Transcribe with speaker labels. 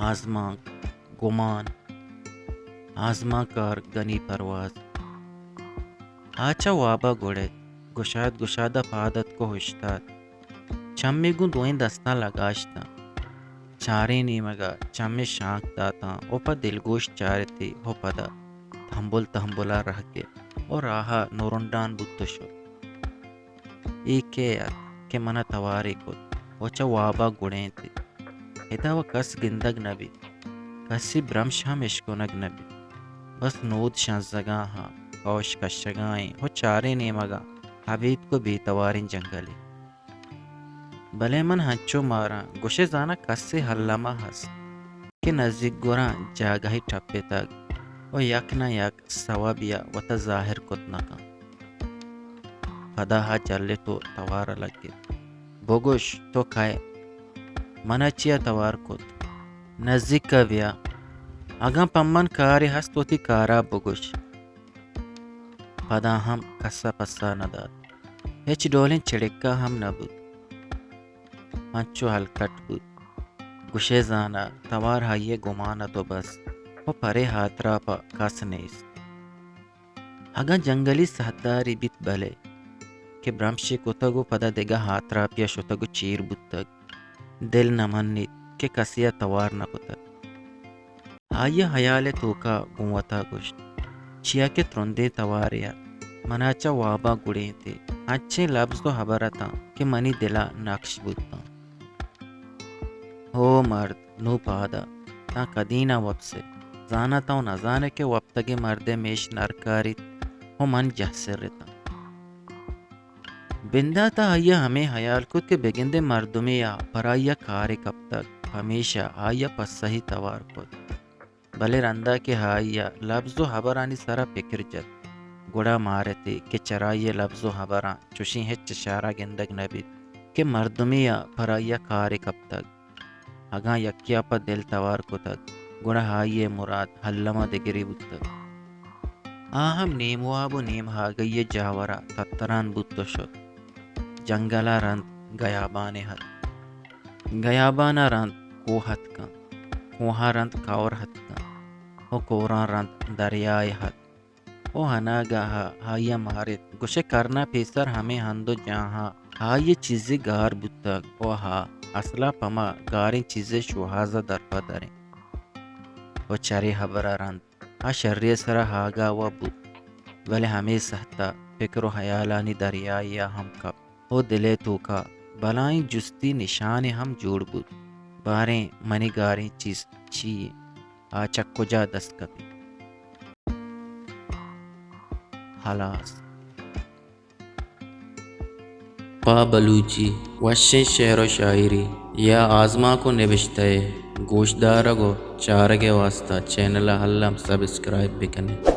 Speaker 1: آزما گمان آزما کار گنی پرواز آچا وابا گوڑے گشادہ پادت کو ہشتاد چمی گو دوئیں دستاں لگاشتا چارے نیمگا چمی شانک داتا اوپا دلگوش چارتی ہو پدا تھمبلا رہ کے اور آہا نورندان بودتو شو ایکے یاد کہ منہ تواری کود وچا وابا گوڑیں تی ہدا و کس گندگ نبی کسی برمش ہم اشکونگ نبی بس نود شانزگاں ہاں کوش کشگائیں ہو چارے نیمگا حبید کو بیتوارین جنگلی بلے من ہنچو مارا گوشے زانا کسی حلما ہس کہ نزدیک گورا جاگہی ٹھپے تک و یک نہ یک سوابیا وتا ظاہر کتنا کا پدا ہا چلے تو توار لگے بوگوش تو کھائے منا چیا توار کت نزدیک کا بیا اگاں پمن کاری ہست وتی کارا بوگوش پدا ہم کسا پسا نداد ہچ ڈولن چڑکا ہم نبود منچو ہلکٹ بود گوشے زانا توار ہائیے گمانا تو بس وہ پرے ہاترا پا کس نیست اگاں جنگلی سہداری بیت بلے کہ برمشی کتگو پدا دیگا ہاترا پیا شتگو چیر بودتگ دل نمنید کہ کسیا توار نکتگ آئیے حیال توکا گوتا گوشت چیا کے ترندے تواریا مناچا وابا گڑیں تے اچھے لفظ تو حبرتا کہ منی دلا نقش بودتا ہو مرد نو پادا تا کدینا وب سے زانا تاو نزانے کے وقتگی مردے میش نرکاری ہو من جہسر رتا بندہ تا آیا ہمیں حیال کت کے بگندے مردمی یا پرایا کاری کب تک ہمیشہ آیا پس صحیح توار کت بلے رندہ کے آیا لفظ و حبرانی سارا پکر جت گوڑا مارے تے کہ چرائیے لفظ و حبران چوشی ہچ شارا گندگ نبید کہ مردمی یا پرایا کاری کب تک اگاں یکیا پا دل توار کتک گوڑا ہائیے مراد حلما دگری بودتگ آہم نیم وابو نیم ہاگئی جاورا تتران بودتو شد جنگلا رند گیابانے حد گیابانا رند کوہت کا کوہا رند کور حد کا او کوران رند دریائے حد او ہناگاہا ہائیے مارت گوشے کرنا پیسر ہمیں ہندو جہاں ہائیے چیزی گار بودتگ او ہا اصلا پما گاریں چیزیں شوہازہ درپا داریں او چاری حبرہ رند آ شریع سرا ہاگا و بود ولی ہمیں سہتا فکر و حیالانی دریائی ہم کب او دلے توکا بلائیں جستی نشان ہم جوڑ بود باریں منی گاریں چیز چیئے آ چکو جا دست کبھی خلاص
Speaker 2: پا بلوچی وشیں شعر و شاعری یا آزما کو نوشتے گوشدارگو چارگے واسطہ چینل حلم سبسکرائب بکنے